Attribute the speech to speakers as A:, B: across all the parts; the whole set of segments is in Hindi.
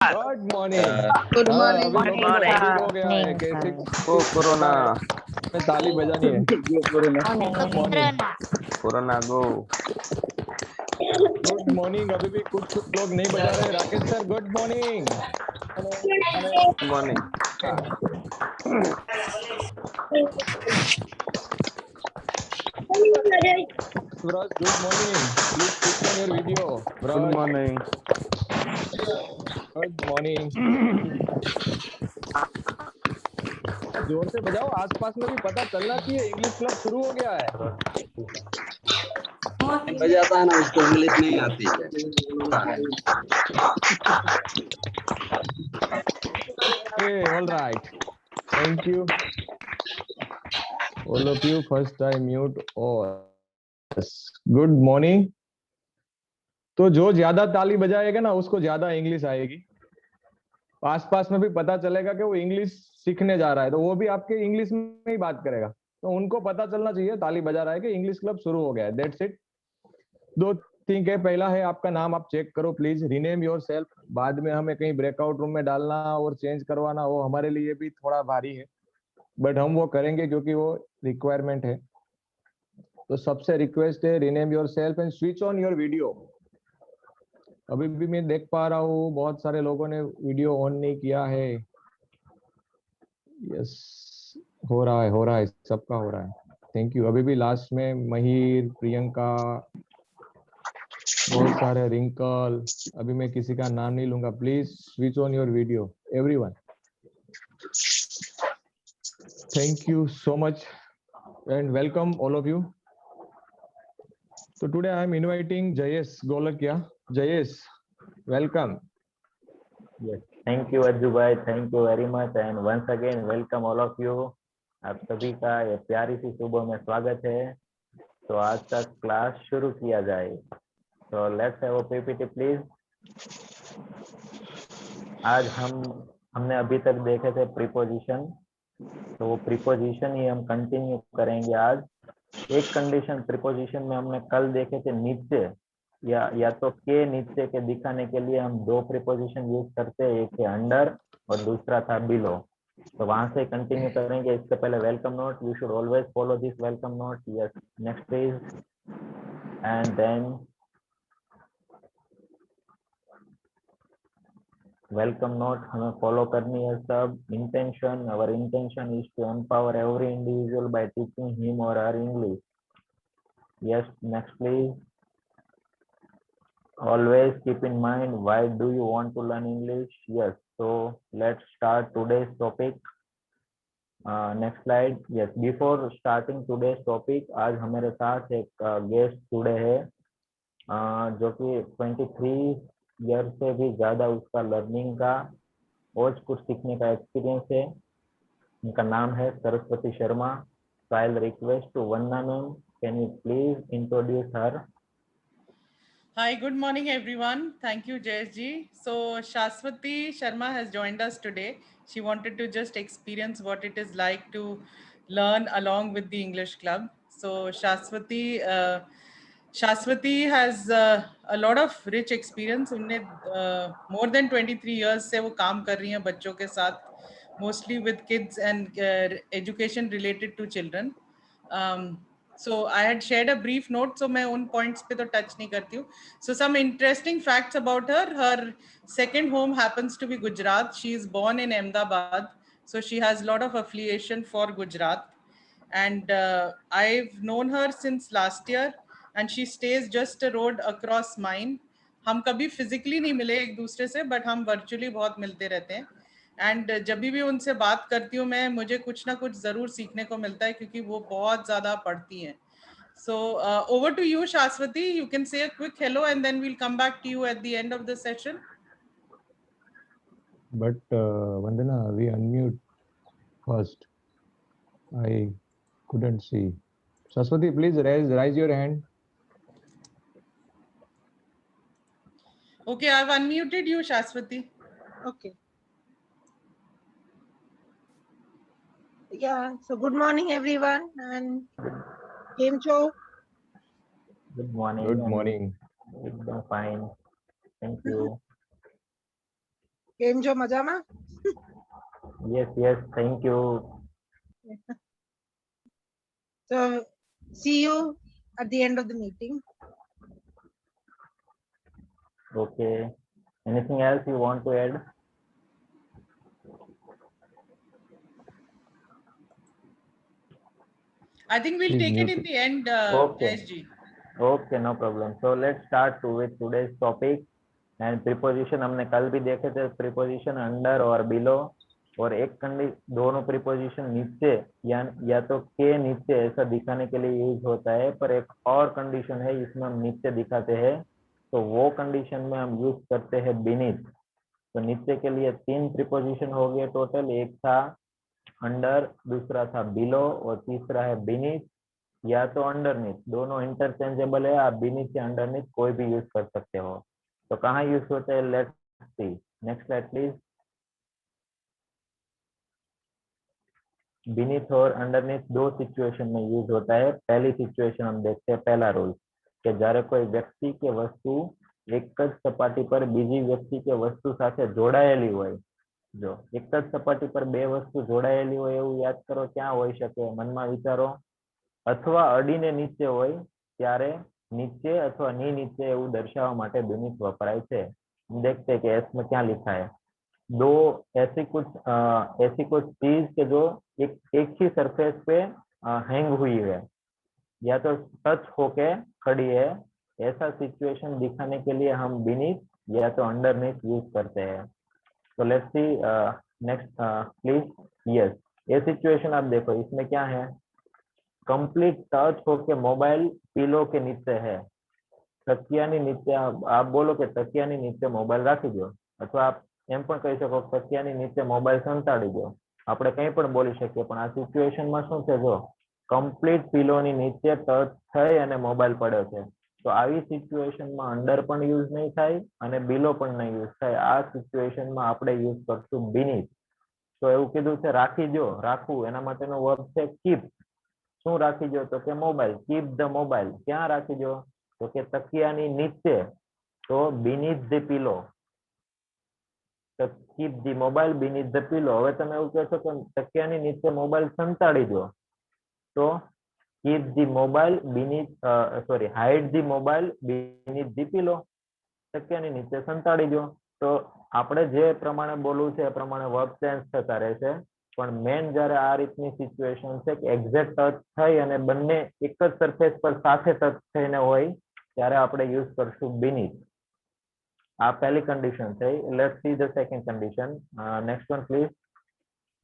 A: Good morning.
B: Good morning.
A: अभी लोगों को
C: morning.
A: अभी हो गया है कैसे
C: ओ कोरोना
A: में ताली बजानी है।
C: कोरोना गो।
A: Good morning. अभी भी कुछ लोग नहीं बजा रहे। Rakesh sir good morning.
C: Morning.
A: Suraj good morning. Please switch on your video.
C: Good morning.
A: Good morning. जोर से बजाओ, आसपास में भी पता चलना चाहिए इंग्लिश क्लब शुरू हो गया है।
D: बजाता है ना, उसको इंग्लिश नहीं आती है।
A: Hey, all right. Thank you. All of you. First I mute all. Yes. Good morning. तो जो ज्यादा ताली बजाएगा ना उसको ज्यादा इंग्लिश आएगी। आसपास में भी पता चलेगा कि वो इंग्लिश सीखने जा रहा है, तो वो भी आपके इंग्लिश में ही बात करेगा। तो उनको पता चलना चाहिए ताली बजा रहा है कि इंग्लिश क्लब शुरू हो गया है। That's it. दो थिंग है। पहला है आपका नाम आप चेक करो प्लीज, रीनेम योर सेल्फ। बाद में हमें कहीं ब्रेकआउट रूम में डालना और चेंज करवाना वो हमारे लिए भी थोड़ा भारी है, बट हम वो करेंगे क्योंकि वो रिक्वायरमेंट है। तो सबसे रिक्वेस्ट है rename your self and switch on your video. अभी भी मैं देख पा रहा हूँ बहुत सारे लोगों ने वीडियो ऑन नहीं किया है। यस, हो रहा है सबका हो रहा है। Thank you. अभी भी लास्ट में महिर, प्रियंका, बहुत सारे रिंकल, अभी मैं किसी का नाम नहीं लूंगा। Please switch on your video everyone. Thank you so much and welcome all of you. So today I am inviting Jayesh Golakia. Jayesh, welcome.
E: Yes, thank you Ajju bhai, thank you very much and once again welcome all of you. आप सभी का ये प्यारी सी सुबह में स्वागत है। तो आज का क्लास शुरू किया जाए। तो let's have a PPT please. आज हमने अभी तक देखे थे प्रीपोजिशन, तो वो प्रीपोजिशन ही हम कंटिन्यू करेंगे आज। एक कंडीशन प्रीपोजिशन में हमने कल देखे थे नीचे या तो के नीचे के दिखाने के लिए हम दो प्रीपोजिशन यूज करते हैं, एक है अंडर और दूसरा था बिलो। तो वहां से कंटिन्यू करेंगे। इससे पहले welcome note, you should always follow this welcome note. Yes, next please. And then welcome note हमें फॉलो करनी है सब। Intention, our intention is to empower every individual by teaching him और her English. Yes, next please. Always keep in mind why do you want to learn English. Yes, so let's start today's topic. Next slide. Yes, before starting today's topic, आज हमारे साथ एक गेस्ट जुड़े हैं जो कि 23 ईयर से भी ज़्यादा उसका लर्निंग का और कुछ सीखने का एक्सपीरियंस है। उनका नाम है Saraswati Sharma. So I'll request to Vanna ma'am, can you please introduce her?
B: Hi, good morning, everyone. Thank you, Jayesh. So, Shaswati Sharma has joined us today. She wanted to just experience what it is like to learn along with the English Club. So, Shaswati has a lot of rich experience. उनने more than 23 years से वो काम कर रही हैं बच्चों के साथ, mostly with kids and education related to children. So I had shared a brief note, so मैं उन points पे तो touch नहीं करती हूँ. So some interesting facts about her. Her second home happens to be Gujarat. She is born in Ahmedabad, so she has a lot of affiliation for Gujarat. And I've known her since last year, and she stays just a road across mine. हम कभी physically नहीं मिले एक दूसरे से, but हम virtually बहुत मिलते रहते हैं. एंड जब भी उनसे बात करती हूँ मैं, मुझे कुछ ना कुछ ज़रूर सीखने को मिलता है क्योंकि वो बहुत ज़्यादा पढ़ती हैं. So over to you, Shaswati. You can say a quick hello and then we'll come back to you at the end of the session.
A: But Vandana, we unmute first. I couldn't see. Saraswati, please raise your hand.
B: Okay, I've unmuted you, Shaswati.
F: Okay. Yeah, so good morning everyone and Game Show.
E: Good morning.
A: Good morning.
E: एकदम fine. Thank you.
F: કેમ છો મજામાં?
E: Yes, yes, thank you.
F: So see you at the end of the meeting.
E: Okay. Anything else you want to add?
B: I think we'll
A: Please
B: take it
A: mute
B: in
A: it.
B: the end,
E: Okay.
B: SG.
E: Okay, no problem. So let's start with today's topic. And preposition हमने कल भी देखे थे, preposition under और below, और एक दोनों preposition नीचे या तो के नीचे ऐसा दिखाने के लिए यूज होता है, पर एक और कंडीशन है इसमें हम नीचे दिखाते हैं, तो वो कंडीशन में हम यूज करते हैं beneath. तो नीचे के लिए 3 प्रीपोजिशन हो गए टोटल, एक था अंडर, दूसरा था बिलो और तीसरा है बीनीथ या तो अंडरनीथ. दोनों इंटरचेंजेबल है, आप बीनीथ या अंडरनीथ कोई भी यूज कर सकते हो. तो कहाँ यूज होता है, let's see. Next slide please. Beneath और अंडरनीथ दो सिचुएशन में यूज होता है. पहली सिचुएशन हम देखते हैं, पहला रूल કે જ્યારે કોઈ વ્યક્તિ કે વસ્તુ એક જ સપાટી પર બીજી વ્યક્તિ કે વસ્તુ સાથે જોડાયેલી હોય, જો એક જ સપાટી પર બે વસ્તુ જોડાયેલી હોય એવું યાદ કરો ક્યાં હોઈ શકે, મનમાં વિચારો. અથવા અડીને નીચે હોય ત્યારે નીચે અથવા ની નીચે એવું દર્શાવવા માટે beneath વપરાય છે. देखते हैं कि एस में क्या लिखा है. दो ऐसी कुछ चीज के जो एक ही सरफेस पे हैंग हुई है या तो टच होके खड़ी है, ऐसा सिचुएशन दिखाने के लिए हम beneath या तो underneath यूज करते हैं. तो let's see next please. Yes, ये सिचुएशन आप देखो, इसमें क्या है, कंप्लीट टच होके मोबाइल पिलो के नीचे है. તકિયાની નીચે આપ બોલો કે તકિયાની નીચે મોબાઈલ રાખી દો, અથવા આપ એમ પણ કહી શકો તકિયાની નીચે મોબાઈલ સંતાડી દો. આપણે કંઈ પણ બોલી શકીએ, પણ આ સિચ્યુએશનમાં શું છે, જો કમ્પ્લીટ પિલોની નીચે ટચ થઈ અને મોબાઈલ પડ્યો છે, તો આવી સિચ્યુએશનમાં અંડર પણ યુઝ નહીં થાય અને બિલો પણ નહીં યુઝ થાય. આ સિચ્યુએશનમાં આપણે યુઝ કરશું beneath. તો એવું કીધું છે રાખી દો, રાખવું, એના માટેનો વર્બ છે keep. શું રાખી દો, તો કે મોબાઈલ. keep the mobile. ક્યાં રાખી દો, તો કે તકિયાની નીચે, તો beneath the pillow. તો keep the mobile beneath the pillow. હવે તમે એવું કહો છો કે તકિયાની નીચે મોબાઈલ સંતાડી દો, તો keep the mobile beneath hide the mobile beneath the pillow. તકિયાની નીચે સંતાડી દો. તો આપણે જે પ્રમાણે બોલવું છે એ પ્રમાણે વર્બ ચેન્જ થતા રહેશે, પણ મેન જ્યારે આ રીતની સિચ્યુએશન છે કે એક્ઝેક્ટ ટચ થઈ અને બંને એક જ સરફેસ પર સાથે ટચ થઈને હોય ત્યારે આપણે યુઝ કરશું beneath. આ પહેલી કન્ડિશન થઈ. Let's see the second condition. Next one please.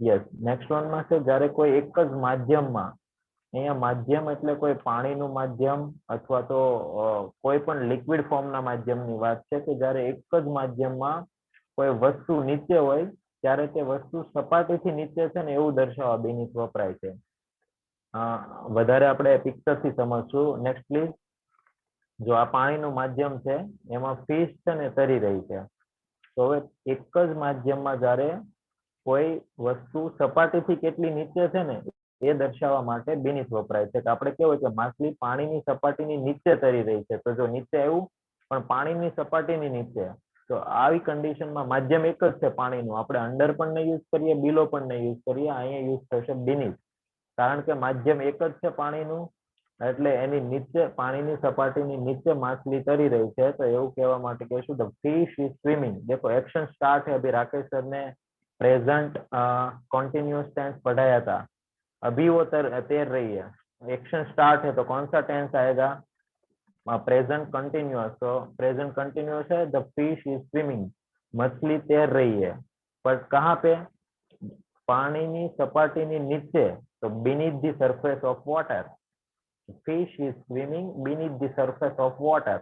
E: Yes, next વનમાં છે જ્યારે કોઈ એક જ માધ્યમમાં, અહીંયા માધ્યમ એટલે કોઈ પાણીનું માધ્યમ અથવા તો કોઈ પણ લિક્વિડ ફોર્મના માધ્યમની વાત છે કે જ્યારે એક જ માધ્યમમાં કોઈ વસ્તુ નીચે હોય ત્યારે તે વસ્તુ સપાટીથી નીચે છે ને એવું દર્શાવવા beneath વપરાય છે. વધારે આપણે પિક્ચરથી સમજશું. Next please. જો આ પાણીનું માધ્યમ છે, એમાં ફિશ છે ને તરી રહી છે, તો હવે એક જ માધ્યમમાં જ્યારે કોઈ વસ્તુ સપાટીથી કેટલી નીચે છે ને એ દર્શાવવા માટે beneath વપરાય છે. આપણે કેવું કે માછલી પાણીની સપાટીની નીચે તરી રહી છે, તો જો નીચે આવ્યું પણ પાણીની સપાટીની નીચે, તો આવી કન્ડિશનમાં માધ્યમ એક જ છે પાણીનું, આપણે અંડર પણ નહીં યુઝ કરીએ, બિલો પણ નહીં યુઝ કરીએ, અહીંયા યુઝ થશે beneath. કારણ કે માધ્યમ એક જ છે પાણીનું, એટલે એની નીચે પાણીની સપાટીની નીચે માછલી તરી રહી છે, તો એવું કહેવા માટે કહીશું ધ ફિશ ઇઝ સ્વિમિંગ. देखो एक्शन स्टार्ट है, अभी राकेश सर ने प्रेजेंट कॉन्टिन्यूअस टेंस पढ़ाया था, अभी वो तैर रही है. एक्शन स्टार्ट है तो कौन सा टेंस आएगा, प्रेजेंट कंटिन्यूअस. तो प्रेजेंट कंटिन्यूअस है, द फिश इज स्विमिंग, मछली तैर रही है, पर कहाँ पे, पानीनी सपाटीनी नीचे, तो beneath the surface of water. Fish is swimming beneath the surface of water.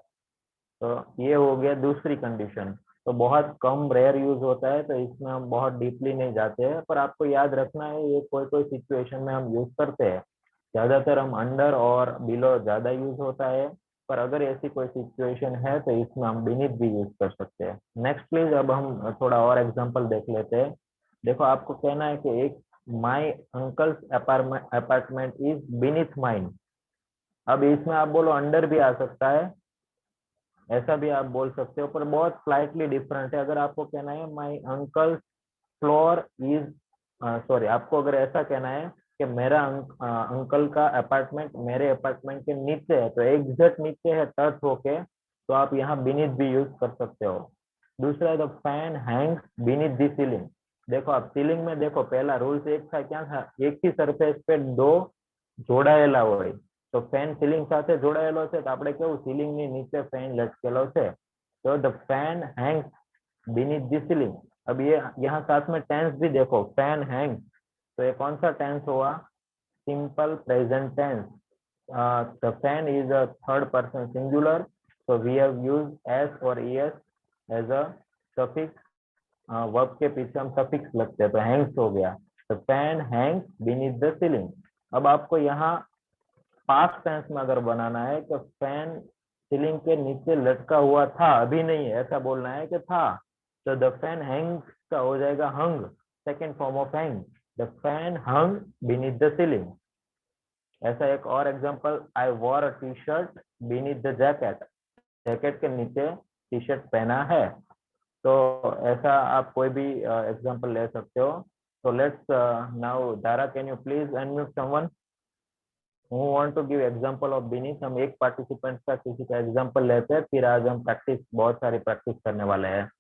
E: तो ये हो गया दूसरी कंडीशन. तो बहुत कम रेयर यूज होता है, तो इसमें हम बहुत डीपली नहीं जाते हैं, पर आपको याद रखना है ये कोई कोई सिचुएशन में हम यूज करते हैं. ज्यादातर हम अंडर और बिलो ज्यादा यूज होता है, पर अगर ऐसी कोई सिचुएशन है तो इसमें हम beneath भी यूज कर सकते हैं. Next please. अब हम थोड़ा और एग्जांपल देख लेते हैं. देखो आपको कहना है कि एक my uncle's apartment is beneath mine. अब इसमें आप बोलो अंडर भी आ सकता है, ऐसा भी आप बोल सकते हो, पर बहुत स्लाइटली डिफरेंट है। अगर आपको कहना है my uncle floor is, sorry, आपको अगर ऐसा कहना है कि मेरा अंकल का अपार्टमेंट मेरे अपार्टमेंट के नीचे है, तो एग्जैक्ट नीचे है टच होके, तो आप यहाँ बीनीथ भी यूज कर सकते हो। दूसरा है the fan Hanks beneath the ceiling. देखो आप सीलिंग में देखो, पहला रूल्स एक था, क्या था, एक ही सरफेस पे दो જોડાયેલા હોય, તો ફેન સીલિંગ સાથે જોડાયેલો છે, તો આપણે કેવું સીલિંગ ની નીચે ફેન લટકેલો છે, तो the fan Hanks beneath the ceiling. अब ये यहाँ साथ में टेंस भी देखो, फैन हैंग, तो ये कौन सा टेंस हुआ, simple present tense. The fan is a third person singular, so we have used s or es as a suffix। Verb के पीछे हम सफिक्स लगते हैं, तो हैंग्स हो गया, तो fan Hanks beneath the ceiling. अब आपको यहाँ पास्ट टेंस में अगर बनाना है तो फैन सीलिंग के नीचे लटका हुआ था, अभी नहीं है, ऐसा बोलना है कि था, तो द फैन हैंग्स का हो जाएगा hung, second form of hang, the fan hung beneath the ceiling. ऐसा एक और example, I wore a T shirt beneath the jacket, jacket के नीचे टी शर्ट पहना है। तो ऐसा आप कोई भी एग्जांपल ले सकते हो। तो let's now Dara, can you please unmute someone who want to give example of beneath. हम एक पार्टिसिपेंट का किसी का एग्जांपल लेते हैं, फिर आज हम प्रैक्टिस, बहुत सारी प्रैक्टिस करने वाले हैं।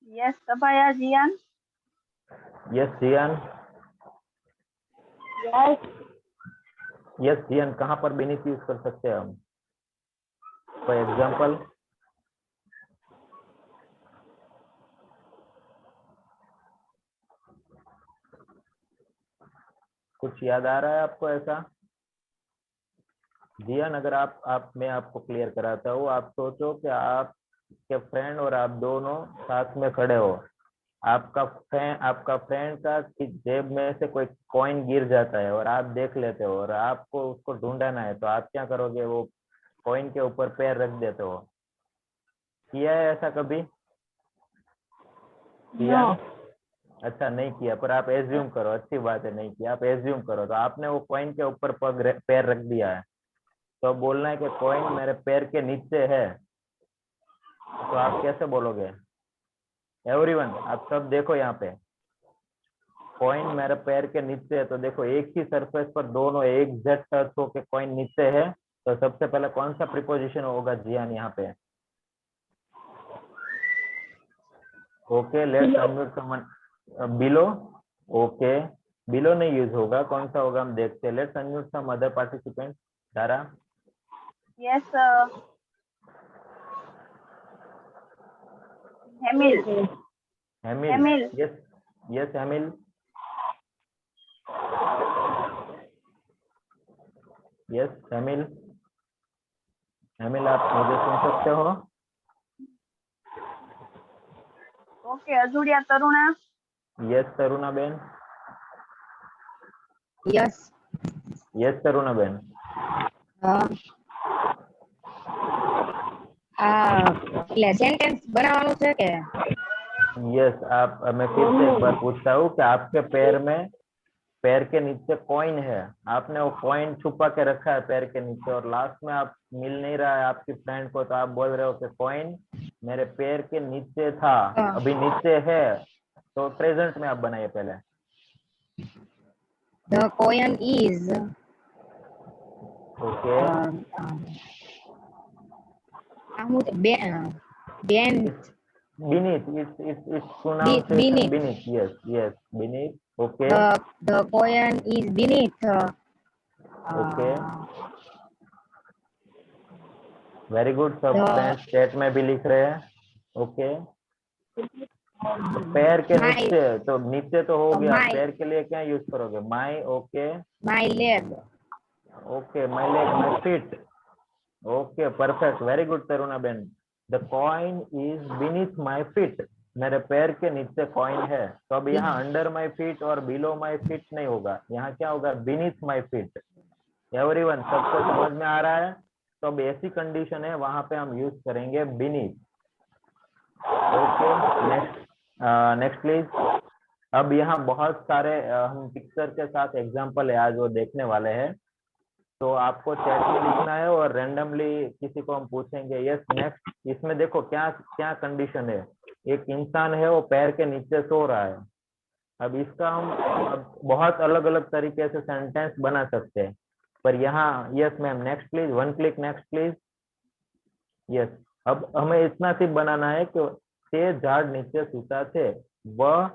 G: Yes, Sabaya Jian.
E: यस जियान,
G: Yes.
E: यस जियान, कहाँ पर बीनीथ यूज कर सकते हैं हम, कोई एग्जांपल? कुछ याद आ रहा है आपको ऐसा? जियान, अगर आप मैं आपको क्लियर कराता हूँ, आप सोचो कि आप के फ्रेंड और आप दोनों साथ में खड़े हो, आपका फ्रेंड का जेब में से कोई कॉइन गिर जाता है और आप देख लेते हो, और आपको उसको ढूंढना है, तो आप क्या करोगे, वो कॉइन के ऊपर पैर रख देते हो। किया है ऐसा कभी? किया? अच्छा नहीं किया, पर आप एज्यूम करो, अच्छी बात है, नहीं किया, आप एज्यूम करो, तो आपने वो कॉइन के ऊपर पैर रख दिया है, तो बोलना है कि कॉइन मेरे पैर के नीचे है, तो आप कैसे बोलोगे? एवरीवन, आप सब देखो यहाँ पे, कॉइन मेरे पैर के नीचे है, तो देखो एक ही सरफेस पर दोनों एग्जैक्ट टच होके कॉइन नीचे है, तो सबसे पहले कौन सा प्रीपोजिशन होगा जियान यहाँ पे? Okay, let's unmute someone, below. Okay, below नहीं यूज होगा, कौन सा होगा हम देखते हैं। Let's unmute some other participant. Dara?
G: Yes, Hamil.
E: Hemil?
G: Hemil.
E: Yes, yes Hemil, yes Hemil, Hemil आप मुझे सुन सकते हो?
G: Okay, Azuria Taruna.
E: Yes Taruna ben,
F: Yes.
E: Yes Taruna ben.
F: એટલે સેન્ટેન્સ બનાવવાનું છે કે
E: यस, आप, मैं फिर से एक बार पूछता हूँ कि आपके पैर के नीचे कॉइन है, आपने वो कॉइन छुपा के रखा है पैर के नीचे, और लास्ट में आप मिल नहीं रहा है आपकी फ्रेंड को, तो आप बोल रहे हो कि कॉइन मेरे पैर के नीचे था, अभी नीचे है, तो प्रेजेंट में आप बनाइए पहले।
F: the coin is
E: okay,
F: bent
E: beneath, it's pronunciation
F: beneath.
E: beneath, yes, yes, beneath, okay,
F: The coin is beneath
E: okay, very good, सब
F: the-
E: फ्रेंड्स चैट में भी लिख रहे हैं। ओके, तो पैर के
F: My-
E: नीचे, तो नीचे तो हो गया,
F: my-
E: पैर के लिए क्या यूज करोगे? My, okay,
F: my leg.
E: Okay, my leg, my feet, okay, perfect, very good Taruna ben. The coin is beneath my feet, मेरे पैर के नीचे कॉइन है, तो अब यहाँ अंडर माई फीट और बिलो माई फीट नहीं होगा, यहाँ क्या होगा, बीनीथ माई फीट। एवरीवन, सबको समझ में आ रहा है? तो अब ऐसी कंडीशन है, वहां पे हम यूज करेंगे बीनीथ। Okay, next please. अब यहाँ बहुत सारे हम पिक्चर के साथ एग्जांपल है आज वो देखने वाले हैं, तो आपको चैट में लिखना है और रैंडमली किसी को हम पूछेंगे। Yes next. इसमें देखो क्या क्या कंडीशन है। एक इंसान है वो पैर के नीचे सो रहा है। अब इसका हम अब बहुत अलग अलग तरीके से सेंटेंस बना सकते हैं, पर यहाँ yes ma'am next please, 1 click next please. Yes, अब हमें इतना सिर्फ बनाना है कि ते झाड़ नीचे सूता थे, वह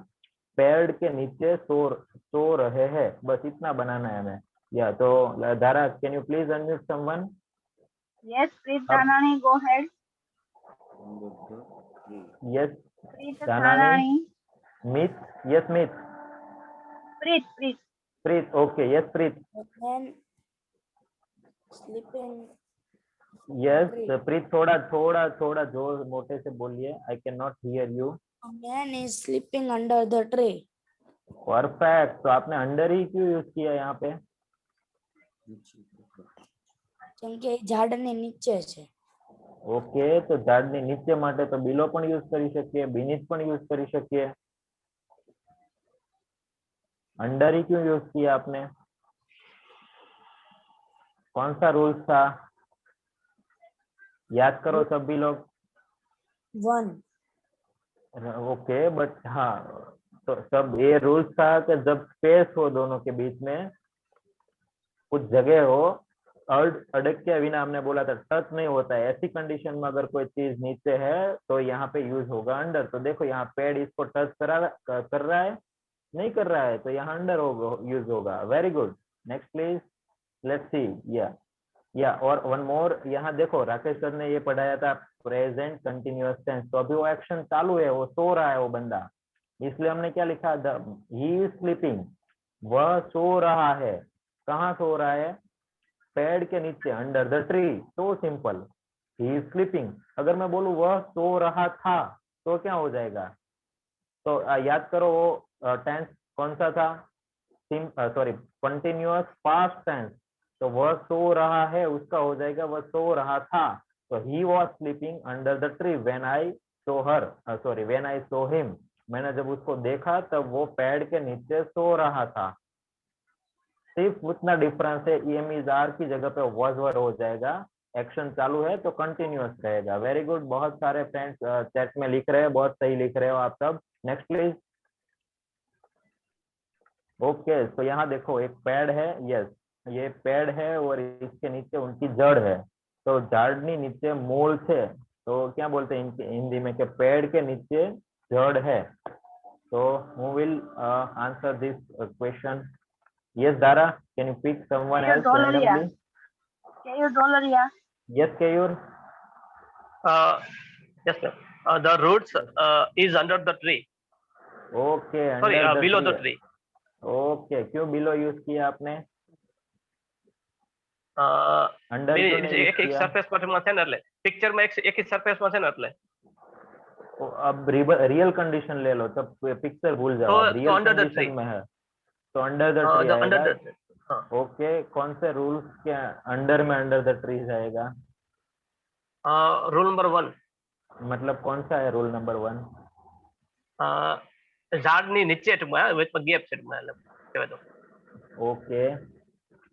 E: पेड़ के नीचे सो रहे हैं, बस इतना बनाना है हमें। या तो धारा, can you please unmute someone?
G: Yes, Preet Dhanani, go ahead.
E: Yes
G: Preet
E: Dhanani.
G: Dhanani.
E: मित, यस मित।
G: Preet.
E: प्रीत, ओके यस प्रीत।
H: Man sleeping.
E: यस प्रीत, थोड़ा जोर मोटे से बोलिए, I can not here you.
H: A man is sleeping under the tree.
E: Perfect. तो आपने अंडर ही क्यों यूज किया यहाँ पे?
H: કેમ કે એ ઝાડની નીચે છે.
E: ઓકે, તો ઝાડની નીચે માટે તો બિલો પણ યુઝ કરી શકીએ, બીનીથ પણ યુઝ કરી શકીએ। अंडर ही क्यों यूज किया आपने? कौन सा रूल्स था? याद करो सभी लोग।
H: 1.
E: ओके, बट हाँ, तो सब ये रूल्स था कि जब स्पेस हो दोनों के बीच में, कुछ जगह हो, अड़क के बिना हमने बोला था टच नहीं होता है, ऐसी कंडीशन में अगर कोई चीज नीचे है तो यहाँ पे यूज होगा अंडर। तो देखो यहाँ पेड़ इसको टच कर रहा है, नहीं कर रहा है, तो यहाँ अंडर होगा, यूज होगा। Very good, next please, let's see. या और वन मोर, यहाँ देखो राकेश सर ने ये पढ़ाया था प्रेजेंट कंटिन्यूअस टेंस, तो अभी वो एक्शन चालू है, वो सो रहा है वो बंदा, इसलिए हमने क्या लिखा, ही इज स्लीपिंग, वह सो रहा है। कहाँ सो रहा है? पेड़ के नीचे, अंडर द ट्री। तो सिंपल, ही इज स्लीपिंग। अगर मैं बोलूं वह सो रहा था तो क्या हो जाएगा? तो याद करो वो टेंस कौन सा था? Sorry, continuous past tense. तो वह सो रहा है उसका हो जाएगा वह सो रहा था। तो he was sleeping under the tree when I so her, sorry when I saw him, मैंने जब उसको देखा तब वो पेड़ के नीचे सो रहा था। सिर्फ उतना डिफरेंस है, ईएम इज आर की जगह पे वॉज वर हो जाएगा। एक्शन चालू है तो कंटिन्यूअस रहेगा। वेरी गुड, बहुत सारे फ्रेंड्स चैट में लिख रहे हैं, बहुत सही लिख रहे हो आप सब। Next please. ओके, तो यहाँ देखो एक पेड़ है, यस ये पेड़ है और इसके नीचे उनकी जड़ है। तो झाड़नी नीचे मूल थे, तो क्या बोलते हैं इनके हिंदी में कि पेड़ के नीचे जड़ है। तो who will answer this question? Yes, Dara, can you pick someone else randomly?
G: Kayur Dolaria.
E: Yes, Kayur.
I: Yes, sir. The roots is under the tree.
E: Okay,
I: Sorry,
E: under the
I: below
E: tree.
I: the tree.
E: Okay, क्यों below use किया आपने? Under क्यों नहीं use
I: एक
E: किया?
I: सरफेस में છે ને એટલે पिक्चर में एक ही सरफेस में છે ने એટલે
E: अब रियल कंडीशन ले लो, तब पिक्चर भूल जाओ। रियल कंडीशन में है तो अंडर द ट्री आएगा। ओके, कौन से रूल्स के अंडर में अंडर द ट्री जाएगा?
I: Rule number 1।
E: मतलब कौन सा है रूल नंबर 1?
I: ઝાડની નીચે વચમાં ગેપ છે કહેવાય તો।
E: ओके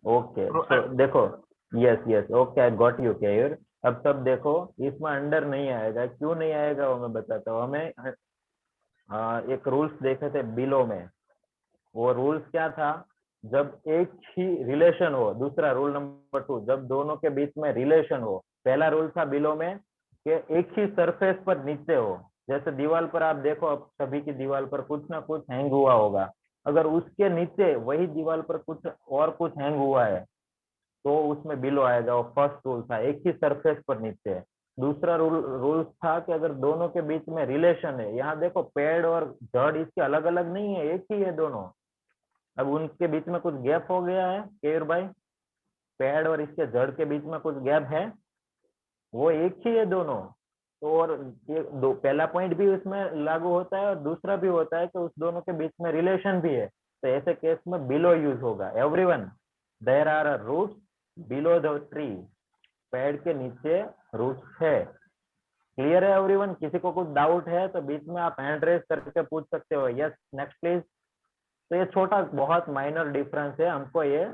E: ओके, तो देखो yes okay, I got you care. अब सब देखो इसमें अंडर नहीं आएगा, क्यों नहीं आएगा वो मैं बताता हूँ। हमें एक रूल्स देखे थे बिलो में, वो रूल्स क्या था, जब एक ही रिलेशन हो। दूसरा रूल नंबर 2, जब दोनों के बीच में रिलेशन हो। पहला रूल था बिलो में कि एक ही सरफेस पर नीचे हो। जैसे दीवार पर आप देखो, अब सभी की दीवार पर कुछ ना कुछ हैंग हुआ होगा, अगर उसके नीचे वही दीवार पर कुछ हैंग हुआ है तो उसमें बिलो आएगा। वो फर्स्ट रूल था, एक ही सरफेस पर नीचे। दूसरा रूल था कि अगर दोनों के बीच में रिलेशन है, यहाँ देखो पेड़ और जड़ इसके अलग अलग नहीं है, एक ही है दोनों। अब उनके बीच में कुछ गैप हो गया है केयर भाई, पेड़ और इसके जड़ के बीच में कुछ गैप है, वो एक ही है दोनों। तो और ये पहला पॉइंट भी उसमें लागू होता है और दूसरा भी होता है कि उस दोनों के बीच में रिलेशन भी है। तो ऐसे केस में बिलो यूज होगा। Everyone, there are roots below the tree, पेड़ के नीचे रूट्स है। क्लियर है एवरीवन? किसी को कुछ डाउट है तो बीच में आप हैंड रेज करके पूछ सकते हो। Yes, next please. तो ये छोटा बहुत माइनर डिफरेंस है, हमको ये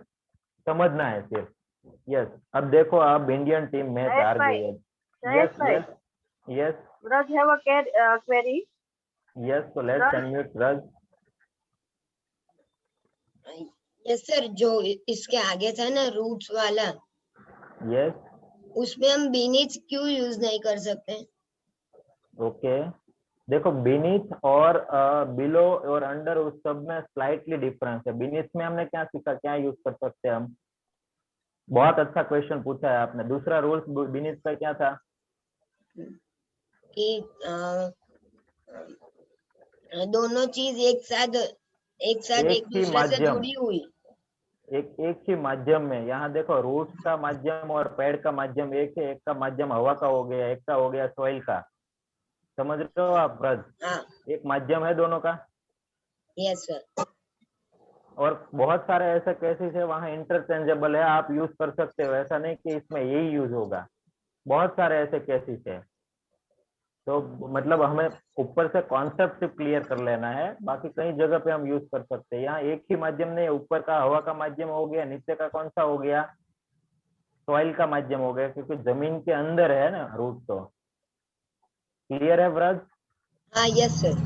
E: समझना है सिर्फ। यस, अब देखो अब इंडियन टीम मैच
G: जयेश
E: हार
G: भाई,
E: गई है।
G: जयेश
E: यस
G: भाई,
E: yes yes
G: Raj have a query.
E: Yes, so let's
G: Raj,
E: unmute Raj.
J: Yes sir, जो इसके आगे था ना रूट्स वाला,
E: यस,
J: उसमें हम बीनीथ क्यों यूज नहीं कर सकते?
E: ओके, देखो बीनीथ और बिलो और अंडर उस सब में स्लाइटली डिफरेंस है। बीनीथ में हमने क्या सीखा, क्या यूज कर सकते हैं हम? बहुत अच्छा क्वेश्चन पूछा है आपने। दूसरा रूल्स बीनीथ का क्या था?
J: कि दोनों चीज एक साथ
E: एक
J: एक
E: ही
J: दूसरे से
E: माध्यम,
J: जुड़ी हुई।
E: एक ही माध्यम में, यहाँ देखो रूट्स का माध्यम और पेड़ का माध्यम एक है। एक का माध्यम हवा का हो गया, एक का हो गया सॉइल का। समझ रहे हो आप ब्रज?
J: हाँ,
E: एक माध्यम है दोनों का।
J: Yes sir.
E: और बहुत सारे ऐसे केसेस है वहाँ इंटरचेंजेबल है, आप यूज कर सकते हो। ऐसा नहीं कि इसमें यही यूज होगा, बहुत सारे ऐसे केसेस है। तो मतलब हमें ऊपर से कॉन्सेप्ट क्लियर कर लेना है, बाकी कई जगह पे हम यूज कर सकते हैं। यहाँ एक ही माध्यम नहीं है, ऊपर का हवा का माध्यम हो गया, नीचे का कौन सा हो गया, सॉइल का माध्यम हो गया, क्योंकि जमीन के अंदर है ना रूट। तो क्लियर है ब्रज?
J: हाँ यस सर।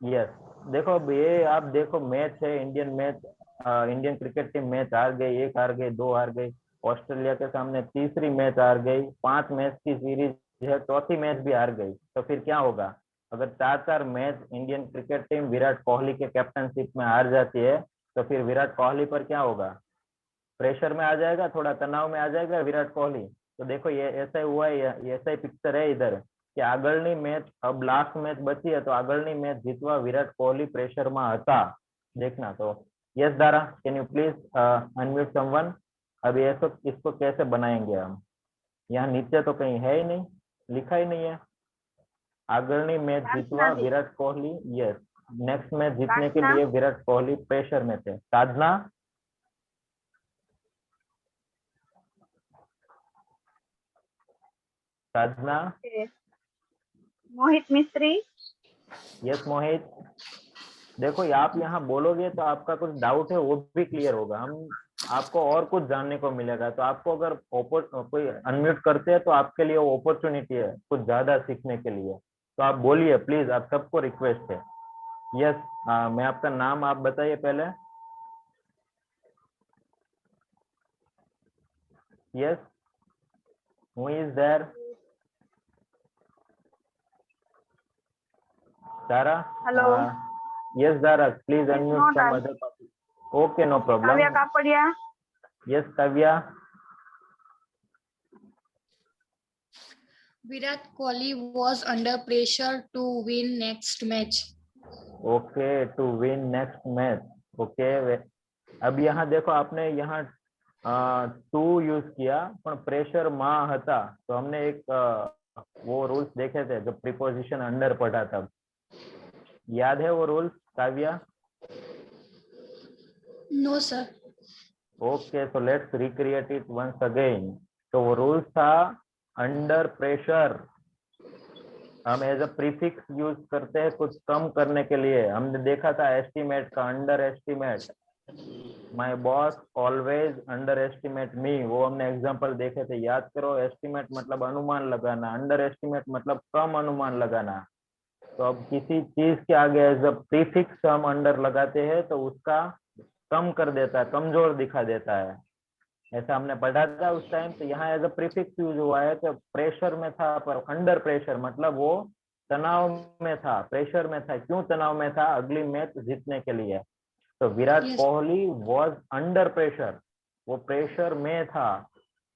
E: यस, देखो अब ये आप देखो मैच है, Indian match, Indian cricket team match हार गई, एक हार गई, दो हार गई, ऑस्ट्रेलिया के सामने तीसरी मैच हार गई, 5 मैच की सीरीज है, चौथी मैच भी हार गई। तो फिर क्या होगा? अगर 4-4 match Indian cricket team Virat Kohli के कैप्टनशिप में हार जाती है, तो फिर विराट कोहली पर क्या होगा? प्रेशर में आ जाएगा, थोड़ा तनाव में आ जाएगा विराट कोहली। तो देखो ये ऐसा ही हुआ है, ये ऐसा ही पिक्चर है इधर कि આગળની मैच, अब लास्ट मैच बची है, तो આગળની मैच जीतवा विराट कोहली प्रेशर में હતા। देखना। तो yes Dara, can you please unmute someone? अब ये तो इसको कैसे बनाएंगे हम? यहाँ नीचे तो कहीं है ही नहीं, लिखा ही नहीं है। આગળની मैच जीतवा Virat Kohli, yes, next match जीतने के लिए विराट कोहली प्रेशर में थे। Sadhana, Sadhana,
G: Mohit Mistry.
E: Yes Mohit. देखो आप यहाँ बोलोगे तो आपका कुछ डाउट है वो भी क्लियर होगा, हम आपको और कुछ जानने को मिलेगा। तो आपको अगर कोई अनम्यूट करते हैं तो आपके लिए वो अपॉर्चुनिटी है कुछ ज्यादा सीखने के लिए। तो आप बोलिए प्लीज, आप सबको रिक्वेस्ट है। यस, मैं आपका नाम आप बताइए पहले। Yes, who is there? Dara?
G: Hello.
E: Yes, Dara, please
G: It's
E: unmute
G: not
E: some
G: us.
E: other topic. Okay, no problem.
G: Kavya Kapadia.
E: Yes, Kavya.
K: Virat Kohli was under pressure to win next match.
E: Okay, to win next match. Okay. अब यहाँ देखो आपने यहाँ टू यूज किया, पर प्रेशर माँ हता, तो हमने एक वो रूल्स देखे थे जब प्रीपोजिशन अंडर पढ़ा था। याद है वो rules Kavya?
K: No sir.
E: Okay, so let's recreate it once again. तो वो रूल्स था अंडर प्रेशर, हम एज अ प्रीफिक्स यूज करते हैं कुछ कम करने के लिए। हमने देखा था एस्टिमेट का, under estimate, my boss always under estimate me, वो हमने एग्जांपल देखे थे, याद करो। एस्टिमेट मतलब अनुमान लगाना, अंडर एस्टिमेट मतलब कम अनुमान लगाना। तो अब किसी चीज के आगे एज अ प्रीफिक्स हम अंडर लगाते हैं तो उसका कम कर देता है, कमजोर दिखा देता है, ऐसा हमने पढ़ा था उस टाइम। तो यहाँ एज अ प्रीफिक्स यूज हुआ है, तो प्रेशर में था पर अंडर प्रेशर मतलब वो तनाव में था, प्रेशर में था। क्यों तनाव में था? अगली मैच जीतने के लिए। तो Virat Kohli was under pressure, वो प्रेशर में था,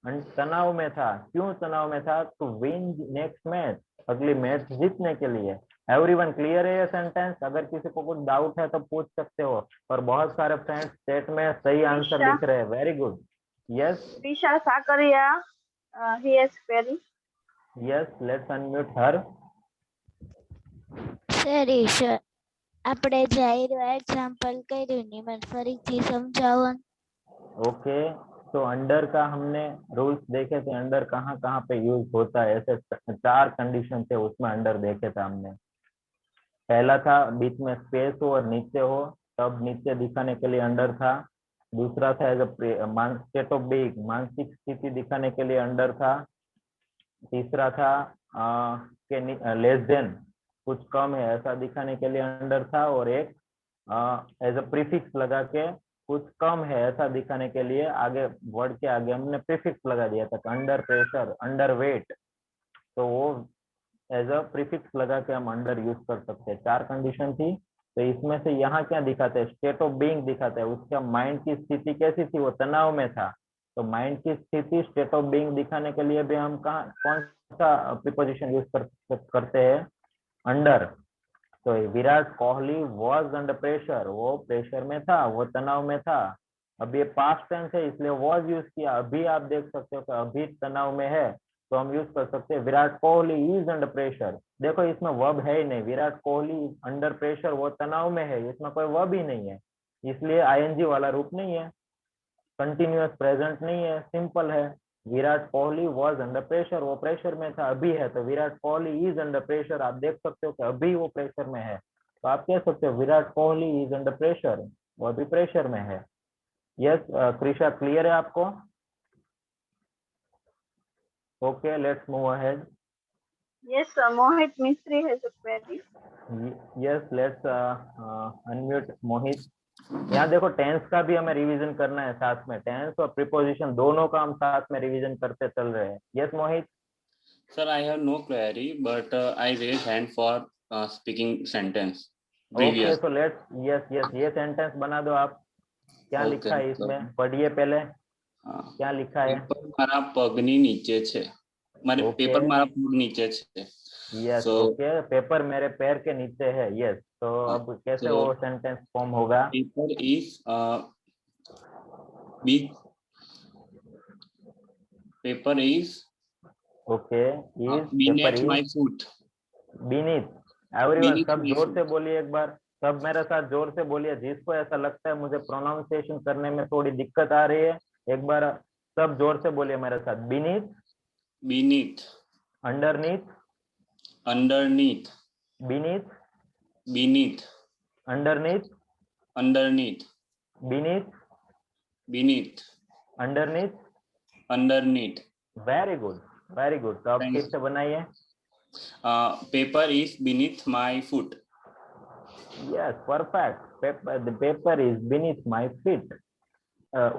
E: तनाव में था। क्यों तनाव में था? टू विन नेक्स्ट मैच, अगली मैच जीतने के लिए। एवरीवन क्लियर है ये सेंटेंस? अगर किसी को कुछ डाउट है तो पूछ सकते हो। और बहुत सारे फ्रेंड्स चैट में सही आंसर लिख रहे हैं, very good. Yes,
G: Tisha Sakaria. He has query.
E: Yes, let's unmute her.
L: Sir આપણે જાહેર એક્ઝામ્પલ કર્યું ને મને ફરીથી સમજાવો।
E: ओके, तो अंडर का हमने रूल्स देखे थे, अंडर कहाँ कहाँ पे यूज होता है, ऐसे 4 कंडीशन थे उसमें अंडर देखे थे हमने। पहला था बीच में स्पेस हो और नीचे हो, तब नीचे दिखाने के लिए अंडर था। दूसरा था as a state of being, मानसिक स्थिति दिखाने के लिए अंडर था। तीसरा था के लेस देन, कुछ कम है ऐसा दिखाने के लिए अंडर था। और एक एज अ प्रीफिक्स लगा के कुछ कम है ऐसा दिखाने के लिए आगे वर्ड के आगे हमने प्रीफिक्स लगा दिया था, अंडर प्रेशर, अंडर वेट, तो वो एज अ प्रीफिक्स लगा के हम अंडर यूज कर सकते हैं। 4 कंडीशन थी। तो इसमें से यहाँ क्या दिखाते हैं, स्टेट ऑफ बीइंग दिखाते हैं, उसका माइंड की स्थिति कैसी थी, वो तनाव में था। तो माइंड की स्थिति स्टेट ऑफ बीइंग दिखाने के लिए भी हम कौन सा प्रीपोजिशन यूज करते हैं, अंडर। तो Virat Kohli was under pressure, वो प्रेशर में था, वो तनाव में था। अब ये पास्ट टेंस है इसलिए वॉज यूज किया। अभी आप देख सकते हो कि अभी तनाव में है, तो हम यूज कर सकते हैं Virat Kohli is under pressure. देखो इसमें वर्ब है ही नहीं, विराट कोहली अंडर प्रेशर, वो तनाव में है, इसमें कोई वर्ब ही नहीं है, इसलिए आईएनजी वाला रूप नहीं है, कंटिन्यूअस प्रेजेंट नहीं है, सिंपल है। Virat Kohli was under pressure, वो प्रेशर में था, अभी है, तो Virat Kohli is under pressure. आप देख सकते हो कि अभी वो प्रेशर में है, तो आप कह सकते हो Virat Kohli is under pressure, वो अभी प्रेशर में है। यस कृषा, क्लियर है आपको? Okay, let's move ahead.
G: Yes, Mohit Mistry has a query.
E: Yes, let's unmute Mohit. यहाँ देखो टेंस का भी हमें रिवीजन करना है साथ में, टेंस और प्रीपोजिशन दोनों का हम साथ में रिवीजन करते चल रहे हैं। Yes Mohit.
M: Sir, I have no query, but I raise hand for speaking sentence.
E: Okay,
M: Previous.
E: तो लेट्स, यस यस, ये सेंटेंस बना दो आप। क्या
M: Okay,
E: लिखा है इसमें, पढ़िए पहले, क्या लिखा है?
M: પેપર મારા પગની નીચે છે, મારે પેપર મારા પગ નીચે છે.
E: यस,
M: So,
E: ओके, पेपर मेरे पैर के नीचे है। यस, तो अब कैसे
M: तो
E: वो सेंटेंस फॉर्म होगा?
M: paper is big. Paper is
E: okay, is paper
M: beneath my
E: is
M: foot.
E: Beneath. Everyone
M: Beneath
E: सब
M: my
E: जोर से
M: foot.
E: बोलिए एक बार, सब मेरे साथ जोर से बोलिए। जिसको ऐसा लगता है मुझे प्रोनाउंसिएशन करने में थोड़ी दिक्कत आ रही है, एक बार सब जोर से बोलिए मेरे साथ। Beneath,
M: Beneath.
E: Underneath,
M: Underneath.
E: Beneath,
M: Beneath.
E: Underneath,
M: Underneath.
E: Beneath,
M: Beneath.
E: Underneath.
M: Underneath.
E: Very good, very good. तो अब
M: Thanks.
E: फिर से बनाइए।
M: Paper is beneath my foot.
E: Yes, perfect. Paper, the paper is beneath my feet.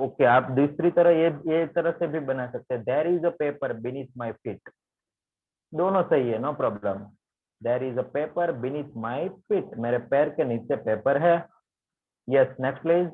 E: Okay, आप दूसरी तरह ये तरह से भी बना सकते हैं, there is a paper beneath my feet. दोनों सही है, no problem. There is a paper beneath my feet, मेरे पैर के नीचे पेपर है। Yes, next please.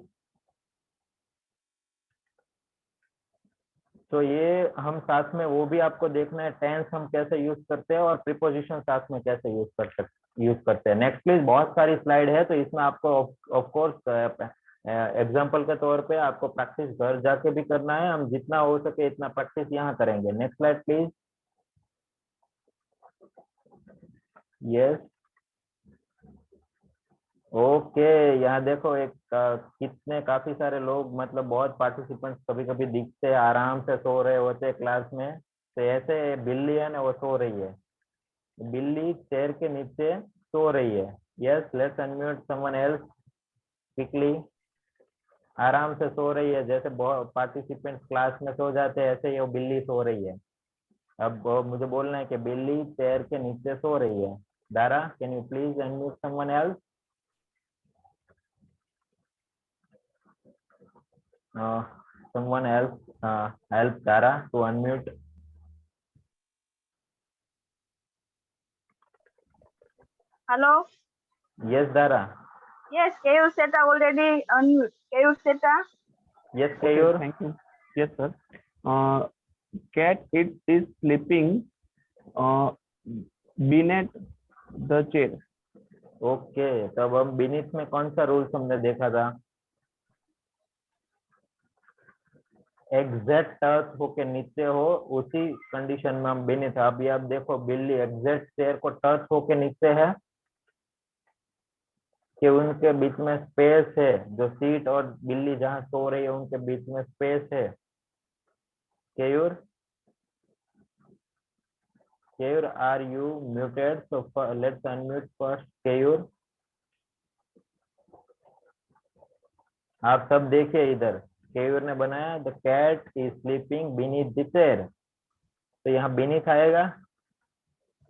E: तो ये हम साथ में वो भी आपको देखना है, टेंस हम कैसे यूज करते हैं और प्रीपोजिशन साथ में कैसे यूज करते हैं। Next please. बहुत सारी स्लाइड है, तो इसमें आपको ऑफ कोर्स एग्जाम्पल के तौर पे आपको प्रैक्टिस घर जाके भी करना है, हम जितना हो सके इतना प्रैक्टिस यहाँ करेंगे। Next slide please. Yes, okay, यहाँ देखो एक कितने काफी सारे लोग, मतलब बहुत पार्टिसिपेंट्स कभी कभी दिखते हैं, आराम से सो रहे होते हैं क्लास में। तो ऐसे बिल्ली है ना, वो सो रही है, बिल्ली चेयर के नीचे सो रही है। Yes, let's unmute someone else quickly. आराम से सो रही है, जैसे बहुत पार्टिसिपेंट्स क्लास में सो जाते हैं ऐसे ही वो बिल्ली सो रही है। अब मुझे बोलना है कि बिल्ली चेयर के नीचे सो रही है। Dara, can you please unmute someone else? someone else help Dara to unmute.
G: Hello.
E: Yes, Dara.
G: Yes, Kayur Seta already unmute. Kayur Seta.
E: Yes, Kayur.
C: Okay, thank you. Yes, sir. Cat it is sleeping beneath the chair.
E: Okay, तब हम बीनीथ में कौन सा रूल्स हमने देखा था? एग्जैक्ट टच होके नीचे हो, उसी कंडीशन में हम बीनीथ। अभी आप देखो बिल्ली एग्जैक्ट चेयर को टच होके नीचे है कि उनके बीच में स्पेस है, जो सीट और बिल्ली जहां सो रही है उनके बीच में स्पेस है। Keyur, Kayur, are you muted? So let's unmute first Kayur. आप सब देखिए इधर, केयूर ने बनाया the cat is sleeping beneath the chair, तो यहाँ बीनीथ आएगा।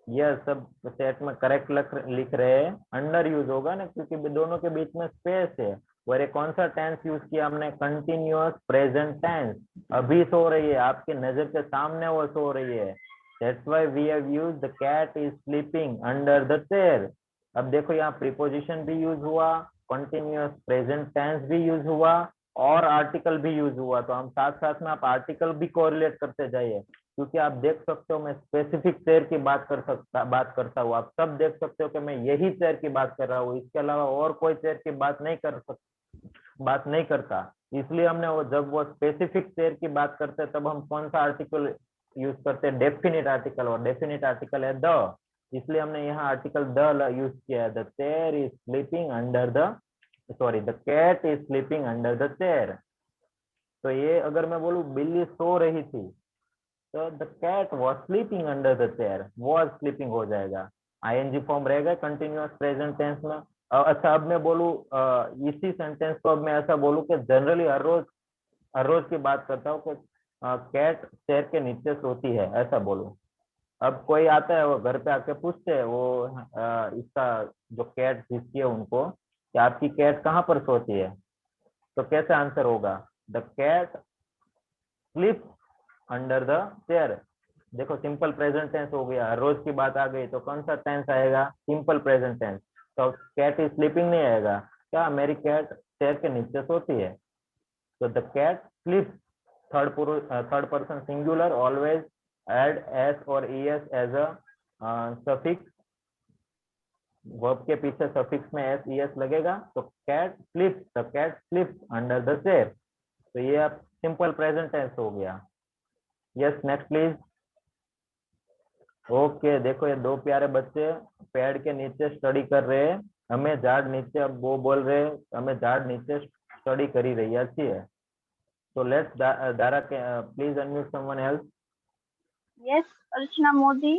E: यह सब सेट में करेक्ट लिख रहे हैं, अंडर यूज होगा ना, क्योंकि दोनों के बीच में स्पेस है। और ये कौन सा टेंस यूज किया हमने? Continuous present tense. अभी सो रही है, आपके नजर के सामने वो सो रही है। That's why we have used the cat is sleeping under the chair. अब देखो यहाँ प्रीपोजिशन भी यूज हुआ, कंटिन्यूअस प्रेजेंट टेंस भी यूज हुआ और आर्टिकल भी यूज हुआ। तो हम साथ साथ में आप आर्टिकल भी कोरिलेट करते जाइए, क्योंकि आप देख सकते हो मैं स्पेसिफिक चेयर की बात करता हूँ। आप सब देख सकते हो कि मैं यही चेयर की बात कर रहा हूँ, इसके अलावा और कोई चेयर की बात नहीं करता। इसलिए हमने जब वो स्पेसिफिक चेयर की बात करते हैं तब हम कौन सा आर्टिकल यूज करते हैं? डेफिनिट आर्टिकल, और डेफिनिट आर्टिकल है द, इसलिए हमने यहाँ आर्टिकल द यूज किया है। The chair is sleeping under the cat is sleeping under the chair. तो ये अगर मैं बोलूं बिल्ली सो रही थी, तो the cat was sleeping under the chair, was sleeping हो जाएगा, आईएनजी फॉर्म रहेगा कंटिन्यूअस प्रेजेंट टेंस में। अच्छा, अब मैं बोलूं इसी सेंटेंस को अब मैं ऐसा बोलूं कि जनरली हर रोज की बात करता हूँ कि कैट चेयर के नीचे सोती है, ऐसा बोलूं। अब कोई आता है, वो घर पे आके पूछते हैं वो इसका जो कैट जिसकी है उनको, कि आपकी कैट कहाँ पर सोती है, तो कैसे आंसर होगा? The cat sleep under the chair. देखो सिंपल प्रेजेंट टेंस हो गया, रोज की बात आ गई, तो कौन सा टेंस आएगा? Simple present tense. तो कैट इज स्लीपिंग नहीं आएगा, क्या मेरी कैट चेयर के नीचे सोती है। तो the cat sleep, third person singular, always add S और ES as a suffix. Verb के पीछे सफिक्स में एस ईएस लगेगा, तो cat sleep, the cat sleep under the chair. तो ये अब सिंपल प्रेजेंट टेंस हो गया। Yes, next please. ओके, देखो ये दो प्यारे बच्चे पेड़ के नीचे स्टडी कर रहे हैं, हमें झाड़ नीचे, अब वो बोल रहे हैं हमें झाड़ नीचे स्टडी करी रही है, अच्छी है। तो let's Dara please unmute someone else.
G: Yes, Archana Modi.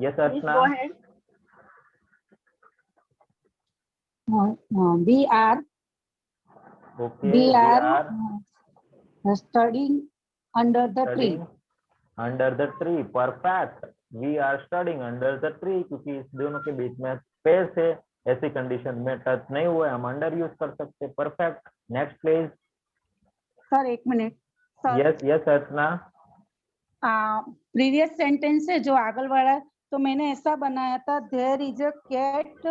E: Yes
G: Please
E: Archana.
G: go ahead.
H: We are
E: okay,
H: studying under the tree.
E: Studying under the tree, perfect. We are studying under the tree, क्योंकि इस दोनों के बीच में स्पेस है, ऐसी कंडीशन में टच नहीं हुआ है, हम अंडर यूज कर सकते, परफेक्ट। Next please.
H: सर एक मिनट सर,
E: यस यस अर्चना।
H: प्रीवियस सेंटेंस है जो आगल वाला, तो मैंने ऐसा बनाया था देयर इज अ कैट,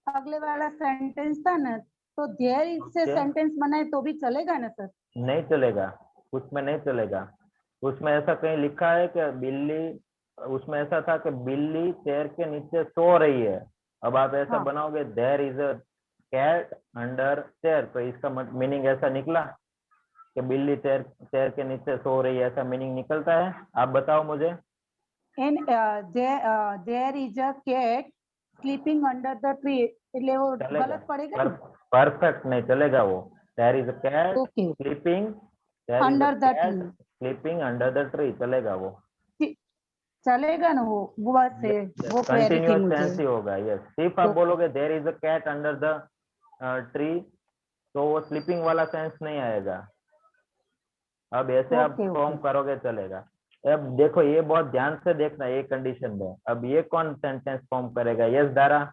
H: अगले वाला सेंटेंस था ना, तो देयर इज से सेंटेंस बनाए तो भी चलेगा ना सर?
E: नहीं चलेगा, उसमें नहीं चलेगा। उसमें ऐसा कहीं लिखा है कि बिल्ली, उसमें ऐसा था कि बिल्ली चेयर के नीचे सो रही है। अब आप ऐसा बनाओगे there is a cat under chair, तो इसका मीनिंग ऐसा निकला कि बिल्ली चेयर के नीचे सो रही है, ऐसा मीनिंग निकलता है? आप बताओ मुझे।
H: And there is a cat sleeping under the tree, એટલે वो गलत पड़ेगा ना?
E: परफेक्ट नहीं चलेगा वो। There is a cat sleeping
H: under the tree,
E: sleeping under the tree, चलेगा वो,
H: चलेगा ना वो से वो क्वेरी थी
E: कंटिन्यूअस
H: मुझे।
E: टेंस ही होगा। यस, सिर्फ आप बोलोगे there is a cat under the tree, तो वो स्लीपिंग वाला सेंस नहीं आएगा। अब ऐसे आप फॉर्म करोगे चलेगा। अब देखो ये बहुत ध्यान से देखना ये कंडीशन में। अब ये कौन सेंटेंस फॉर्म करेगा? यस दारा,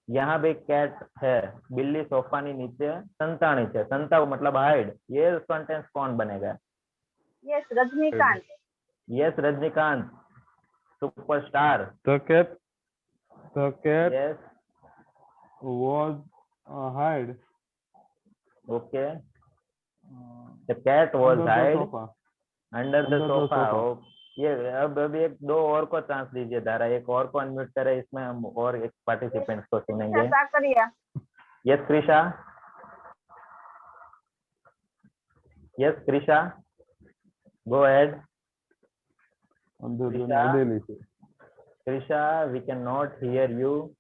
E: यहाँ भी कैट है, बिल्ली सोफानी नीचे संताणी है, संता मतलब हाइड, ये सेंटेंस कौन बनेगा?
G: Yes, Rajnikant.
E: Yes Rajinikanth, superstar.
C: The cat
E: yes
C: was hide
E: okay, the cat was
C: under the
E: hide
C: sofa.
E: Under the
C: Under the
E: sofa.
C: sofa.
E: ये अब एक दो और को चांस दीजिए धारा, एक और को अनम्यूट करे, इसमें हम और एक पार्टिसिपेंट को सुनेंगे।
G: Sakaria.
E: Yes Krisha, yes Krisha, go ahead.
C: Under the Nageli.
E: Krisha, we cannot hear you.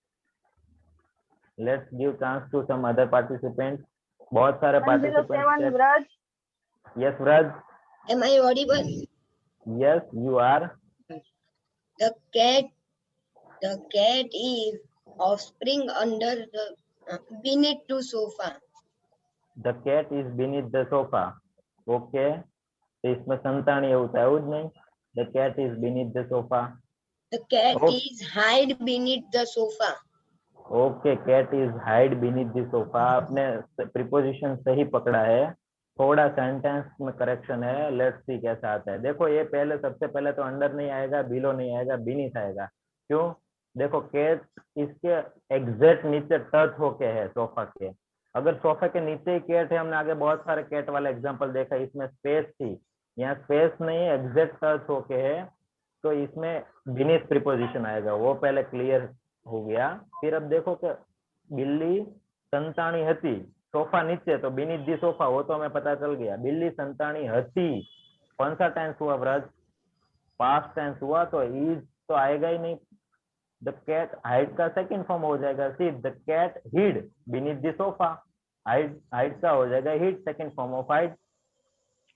E: Let's give chance to some other participants. बहुत सारे
G: 107
E: participants.
G: Vraj.
E: Yes, Vraj.
J: Am I audible?
E: Yes, you are.
J: The cat is offspring under the beneath to sofa.
E: The cat is beneath the sofa. Okay, તો इसमें संतानी એવું થાય જ નહીં. The cat is beneath the sofa.
J: The cat is hide beneath the sofa.
E: Okay, cat is hide beneath the sofa. आपने प्रीपोजिशन सही पकड़ा है, थोड़ा सेंटेंस में करेक्शन है. लेट्स सी कैसा आता है. देखो ये पहले सबसे पहले तो अंडर नहीं आएगा, बिलो नहीं आएगा, बीनीथ आएगा. क्यों? देखो कैट इसके एग्जैक्ट नीचे टच होके है सोफा के. अगर सोफा के नीचे ही कैट है, हमने आगे बहुत सारे कैट वाला एग्जांपल देखा, इसमें स्पेस थी, यहाँ स्पेस नहीं है, एग्जैक्ट टच होके है, तो इसमें बीनीथ प्रीपोजिशन आएगा. वो पहले क्लियर हो गया. फिर अब देखो कि बिल्ली संतानी हती, सोफा नीचे, तो बीनीथ दी सोफा, वो तो हमें पता चल गया. बिल्ली संतानी हती, कौन सा टेंस हुआ व्रज? पास्ट टेंस हुआ, तो इज तो आएगा ही नहीं. द कैट हाइड का सेकंड फॉर्म हो जाएगा सी. The cat hid beneath the sofa. Hide का हो जाएगा hid, second form of hide.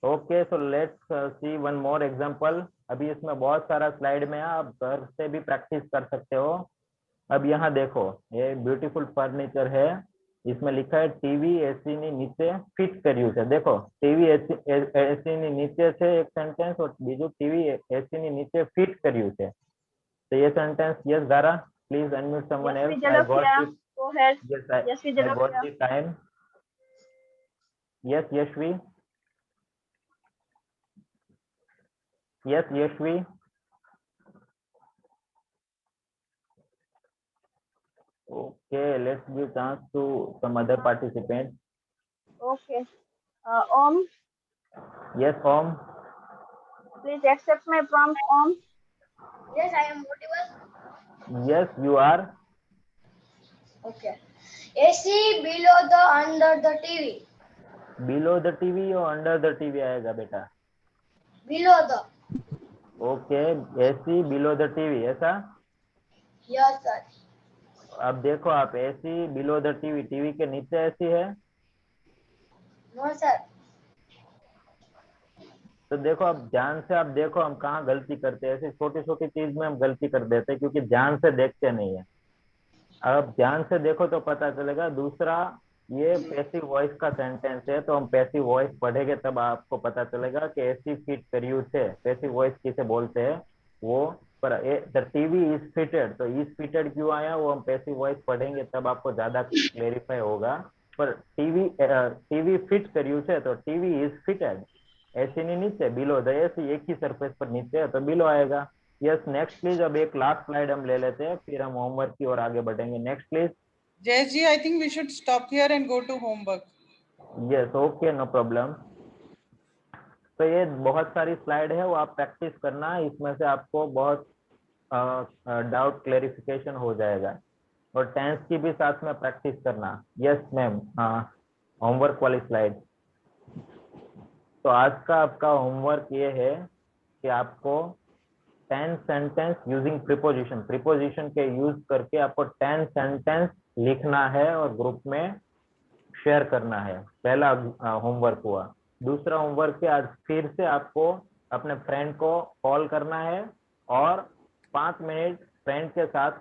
E: Okay, so let's see one more example. अभी इसमें बहुत सारा स्लाइड में है, आप घर से भी प्रैक्टिस कर सकते हो. अब यहाँ देखो, ये ब्यूटीफुल फर्नीचर है, इसमें लिखा है टीवी एसी ની નીચે ફિટ કર્યું છે. देखो टीवी एसी ની નીચે છે एक सेंटेंस, और બીજું टीवी एसी ની નીચे ફિટ કર્યું છે. तो ये sentence, yes Dara, please unmute someone else. I got it.
G: Go ahead.
E: Yes,
G: Yes,
E: I got the time. Yes, Yashvi. Yes, Yashvi. Okay, let's give chance to some other participants.
G: Okay. Om,
E: Yes, Om.
G: please accept my prompt, Om.
K: Yes, I am audible.
E: Yes, you are.
K: Okay. AC below the under the TV.
E: Below the TV or under the TV आएगा बेटा?
K: Below the.
E: Okay, AC below the TV, ऐसा?
K: Yes, sir.
E: अब देखो आप, AC below the TV, TV के नीचे AC है?
K: No, sir.
E: तो देखो अब ध्यान से आप देखो हम कहाँ गलती करते हैं. ऐसी छोटी छोटी चीज में हम गलती कर देते हैं क्योंकि ध्यान से देखते नहीं है. अब ध्यान से देखो तो पता चलेगा. दूसरा, ये पैसिव वॉइस का सेंटेंस है, तो हम पैसिव वॉइस पढ़ेंगे तब आपको पता चलेगा कि ऐसी फिट करियू थे. पैसिव वॉइस किसे बोलते हैं वो. पर द टीवी इज फिटेड, तो इज फिटेड क्यों आया वो हम पैसिव वॉइस पढ़ेंगे तब आपको ज्यादा क्लेरिफाई होगा. पर टीवी फिट करियू છે, तो टीवी इज फिटेड. एसी नहीं नीचे, बिलो द एसी, एक ही सरफेस पर नीचे है तो बिलो आएगा. Yes, next please. अब एक लास्ट स्लाइड हम ले लेते हैं, फिर हम होमवर्क की ओर आगे बढ़ेंगे. Next please.
B: Jay ji, I think we should stop here and go to homework.
E: Yes, okay, no problem. तो ये बहुत सारी स्लाइड है, वो आप प्रैक्टिस करना, इसमें से आपको बहुत डाउट क्लेरिफिकेशन हो जाएगा. और टेंस की भी साथ में प्रैक्टिस करना. यस मैम, होमवर्क वाली स्लाइड. तो आज का आपका होमवर्क ये है कि आपको 10 सेंटेंस यूजिंग प्रीपोजिशन, प्रीपोजिशन के यूज करके आपको 10 सेंटेंस लिखना है और ग्रुप में शेयर करना है. पहला होमवर्क हुआ. दूसरा होमवर्क है, आज फिर से आपको अपने फ्रेंड को कॉल करना है और 5 मिनट फ्रेंड के साथ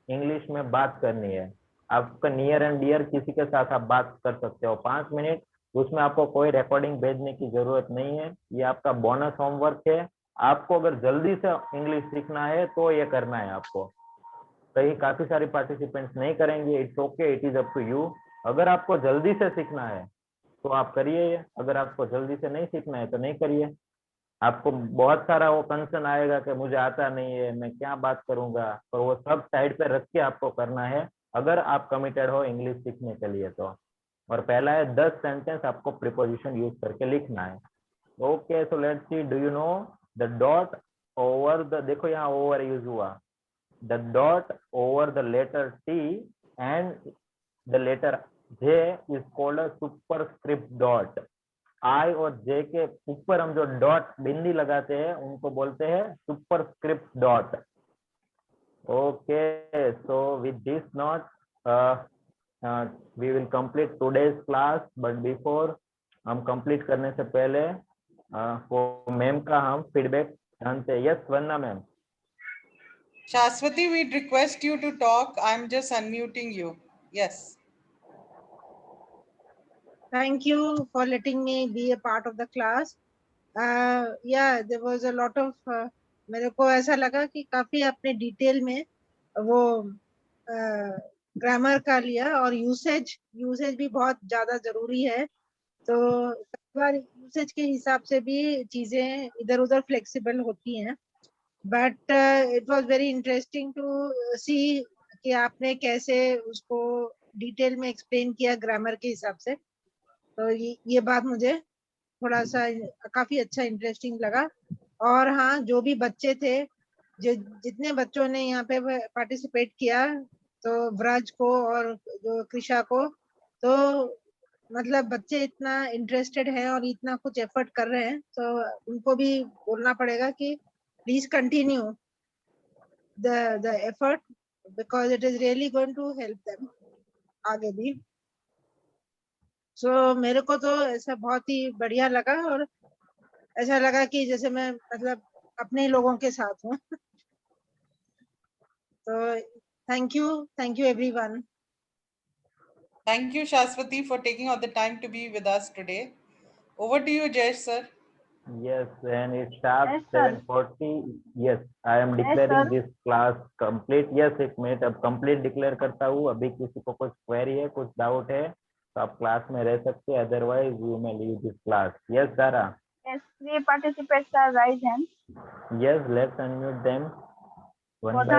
E: इंग्लिश में बात करनी है. आपका नियर एंड डियर किसी के साथ आप बात कर सकते हो 5 मिनट. उसमें आपको कोई रिकॉर्डिंग भेजने की जरूरत नहीं है. ये आपका बोनस होमवर्क है. आपको अगर जल्दी से इंग्लिश सीखना है तो ये करना है आपको. कहीं काफी सारी पार्टिसिपेंट्स नहीं करेंगे, it's okay, it is up to you. अगर आपको जल्दी से सीखना है तो आप करिए, अगर आपको जल्दी से नहीं सीखना है तो नहीं करिए. आपको बहुत सारा वो कंसर्न आएगा कि मुझे आता नहीं है, मैं क्या बात करूंगा, पर वो सब साइड पे रख के आपको करना है अगर आप कमिटेड हो इंग्लिश सीखने के लिए तो. और पहला है 10 सेंटेंस आपको प्रीपोजिशन यूज करके लिखना है. Okay, so let's see. Do you know the dot over the, देखो यहाँ ओवर यूज हुआ. The dot over the letter T and the letter J is called a superscript dot. I और जे के ऊपर हम जो डॉट बिंदी लगाते हैं उनको बोलते हैं superscript dot. Okay, so with this note we will complete today's class. But before हम कंप्लीट करने से पहले वो मैम का हम फीडबैक जानते हैं. Yes Vandana ma'am.
B: Shaswati, we'd request you to talk. I'm just unmuting you. Yes.
F: Thank you for letting me be a part of the class. Yeah, there was a lot of मेरे को ऐसा लगा कि काफी आपने डिटेल में वो ग्रामर का लिया और यूसेज भी बहुत ज्यादा जरूरी है. तो कई बार यूसेज के हिसाब से भी चीजें इधर उधर फ्लेक्सिबल होती हैं. But it was very interesting to see कि आपने कैसे उसको डिटेल में एक्सप्लेन किया ग्रामर के हिसाब से. तो ये बात मुझे थोड़ा सा काफी अच्छा इंटरेस्टिंग लगा. और हाँ, जो भी बच्चे थे, जितने बच्चों ने यहाँ पे पार्टिसिपेट किया, तो ब्रज को और जो कृषा को, तो मतलब बच्चे इतना इंटरेस्टेड हैं और इतना कुछ एफर्ट कर रहे हैं, तो उनको भी बोलना पड़ेगा कि please continue the effort, because it is really going to help them आगे भी. सो मेरे को तो ऐसा बहुत ही बढ़िया लगा और ऐसा लगा कि जैसे मैं मतलब अपने लोगों के साथ हूँ. तो thank you everyone.
B: Thank you, Shaswati, for taking out the time to be with us today. Over to you, Jayesh sir.
E: Yes, and it starts
G: Yes, sir.
E: 7:40. Yes, I am
G: Yes,
E: declaring
G: sir.
E: this class complete. Yes, एक मिनट अब complete declare करता हूँ. अभी किसी को कुछ query है, कुछ doubt है, तो आप क्लास में रह सकते हैं. Otherwise, you may leave this class. Yes, Sarah.
G: Yes, 3 participants are raised hands.
E: Yes, let's unmute them. One
G: For
E: by